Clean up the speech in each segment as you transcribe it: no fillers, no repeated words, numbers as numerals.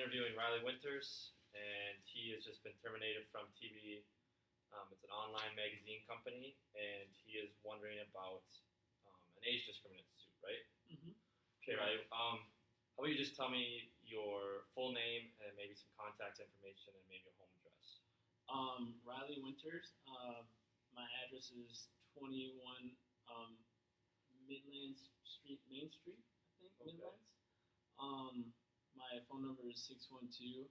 interviewing Riley Winters, and he has just been terminated from TV. It's an online magazine company, and he is wondering about an age discriminant suit, right? Mm-hmm. Okay, Riley. How about you just tell me your full name and maybe some contact information and maybe a home address? Riley Winters. My address is 21 Midlands Street, Main Street, I think, Okay. Midlands. My phone number is 612-886-4951.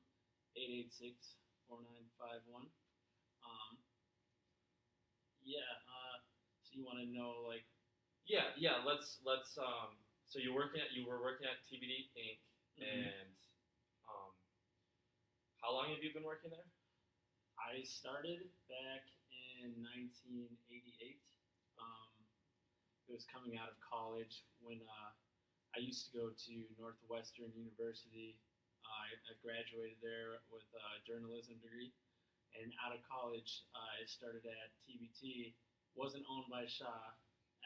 So you want to know, like... Yeah. Let's. So you were working at TBD Inc. Mhm. And how long have you been working there? I started back in 1988. It was coming out of college when I used to go to Northwestern University. I graduated there with a journalism degree. And out of college, I started at TBT. Wasn't owned by Shaw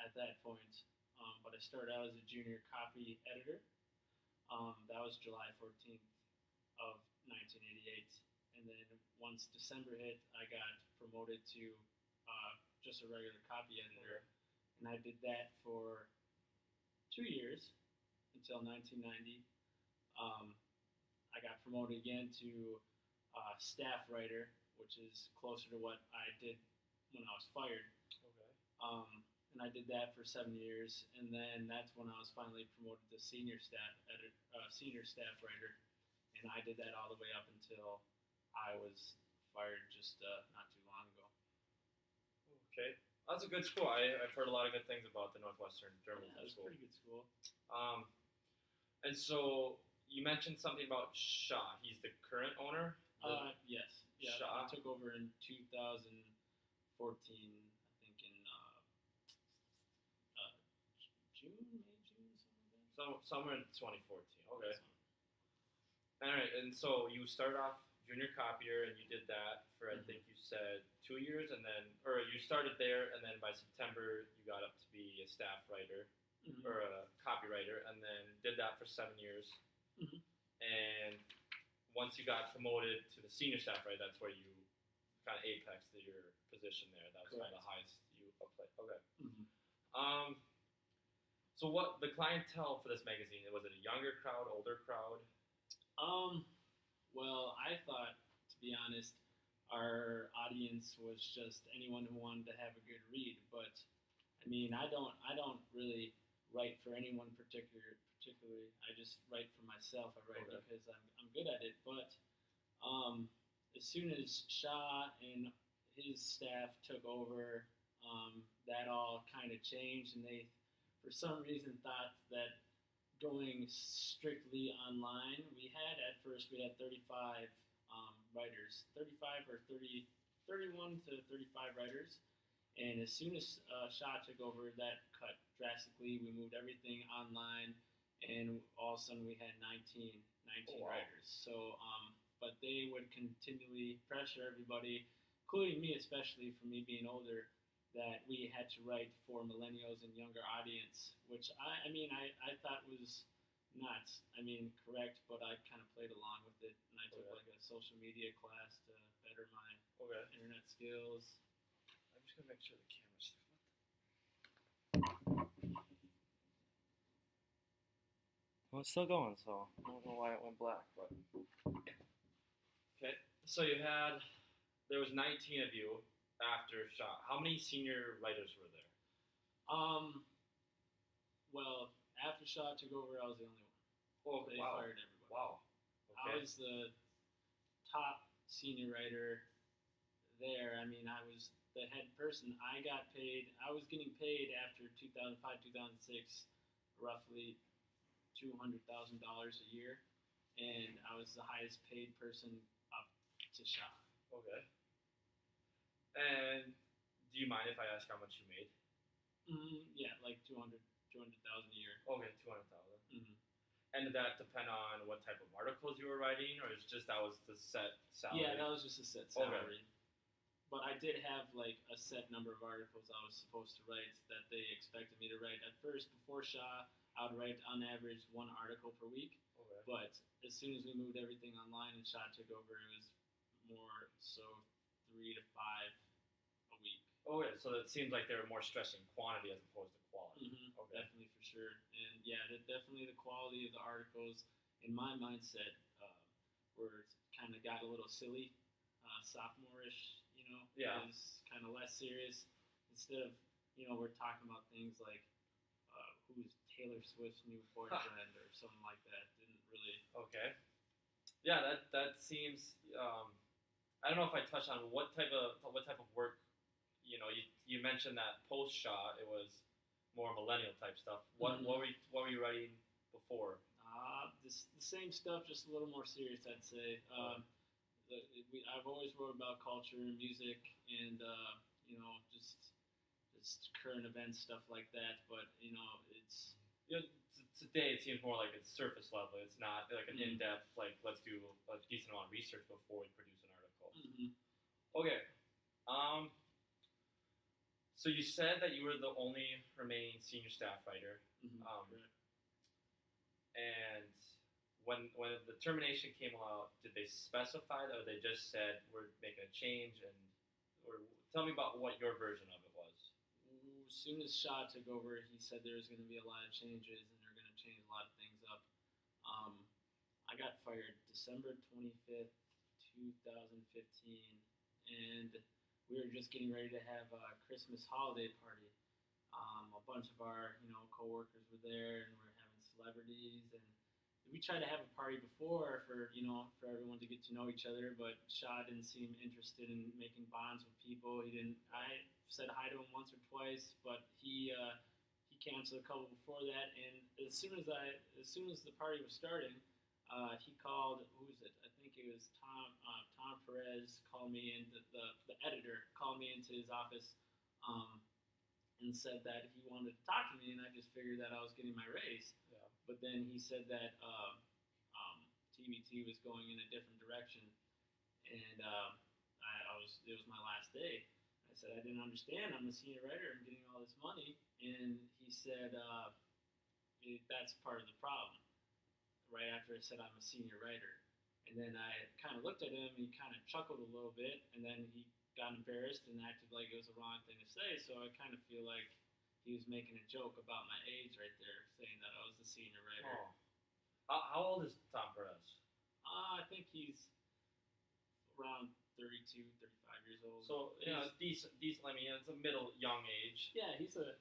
at that point, but I started out as a junior copy editor. That was July 14th of 1988. And then once December hit, I got promoted to just a regular copy editor. And I did that for 2 years until 1990. I got promoted again to staff writer, which is closer to what I did when I was fired. Okay. And I did that for 7 years, and then that's when I was finally promoted to senior staff writer, and I did that all the way up until I was fired just not too long ago. Okay. That's a good school. I've heard a lot of good things about the Northwestern Yeah, Journalism it was a School. pretty good school. And so you mentioned something about Shaw. He's the current owner. Yes. Yeah, Shaw. I took over in 2014, I think in June, something like that. So somewhere in 2014. Okay. All right. And so you started off junior copier, and you did that for I think you said 2 years, and then you started there, and then by September you got up to be a staff writer or a copywriter, and then did that for 7 years. Mhm. And once you got promoted to the senior staff writer, that's where you kind of apexed your position there. That was kind of the highest you applied. Okay. Mm-hmm. So what the clientele for this magazine, was it a younger crowd, older crowd? Well, I thought, to be honest, our audience was just anyone who wanted to have a good read. But I mean, I don't really write for anyone particularly. I just write for myself. I write because I'm good at it. But as soon as Shaw and his staff took over, that all kind of changed, and they, for some reason, thought that going strictly online, at first we had 35 writers, 35 or 30, 31 to 35 writers, and as soon as Shaw took over, that cut drastically. We moved everything online, and all of a sudden we had 19 writers. So, but they would continually pressure everybody, including me, especially for me being older, that we had to write for millennials and younger audience, which I thought was not, correct, but I kind of played along with it, and I took like a social media class to better my internet skills. I'm just gonna make sure the camera's still. Well, it's still going, so I don't know why it went black, but okay. So there was 19 of you after Shaw. How many senior writers were there? Well, after Shaw took over, I was the only one. Oh, They wow. fired everybody. Wow. Okay. I was the top senior writer there. I was the head person. I was getting paid after 2005, 2006, roughly $200,000 a year, and I was the highest paid person up to Shaw. Okay. And do you mind if I ask how much you made? Yeah, like $200,000 a year. Okay, 200,000. And did that depend on what type of articles you were writing, or is just that was the set salary? Yeah, that was just a set salary. but I did have like a set number of articles I was supposed to write that they expected me to write. At first, before Shaw, I would write on average one article per week. Okay. But as soon as we moved everything online and Shaw took over, it was more so 3 to 5 a week. Okay, so it seems like they were more stressing quantity as opposed to quality. Okay. Definitely for sure, and yeah, definitely the quality of the articles in my mindset were kind of got a little silly, sophomore-ish. Yeah. It was kind of less serious. Instead of we're talking about things like who's Taylor Swift's new boyfriend or something like that. Didn't really. Okay. Yeah, that seems. I don't know if I touched on what type of work. You mentioned that post Shaw it was more millennial type stuff. What were you writing before? The same stuff, just a little more serious, I'd say. I've always wrote about culture and music, and just current events, stuff like that. But it's today it seems more like it's surface level. It's not like an in depth like let's do a decent amount of research before we produce an article. Okay. So you said that you were the only remaining senior staff writer. And when the termination came out, did they specify that, or they just said we're making a change? Or tell me about what your version of it was. As soon as Shaw took over, he said there was going to be a lot of changes and they're going to change a lot of things up. I got fired December 25th, 2015, and we were just getting ready to have a Christmas holiday party. A bunch of our coworkers were there, and we were having celebrities, and we tried to have a party before for everyone to get to know each other, but Shaw didn't seem interested in making bonds with people. He didn't. I said hi to him once or twice, but he canceled a couple before that. And as soon as the party was starting, he called. Who was it? I think it was Tom. Tom Perez called me in. The editor called me into his office. And said that he wanted to talk to me, and I just figured that I was getting my raise. Yeah. But then he said that TBT was going in a different direction, and it was my last day. I said I didn't understand. I'm a senior writer. I'm getting all this money, and he said that's part of the problem. Right after I said I'm a senior writer, and then I kind of looked at him. And he kind of chuckled a little bit, and then he got embarrassed and acted like it was the wrong thing to say. So I kind of feel like he was making a joke about my age right there, saying that I was the senior writer. Oh. How old is Tom Perez? I think he's around 32, 35 years old. So decent. I mean, it's a middle young age. Yeah, he's a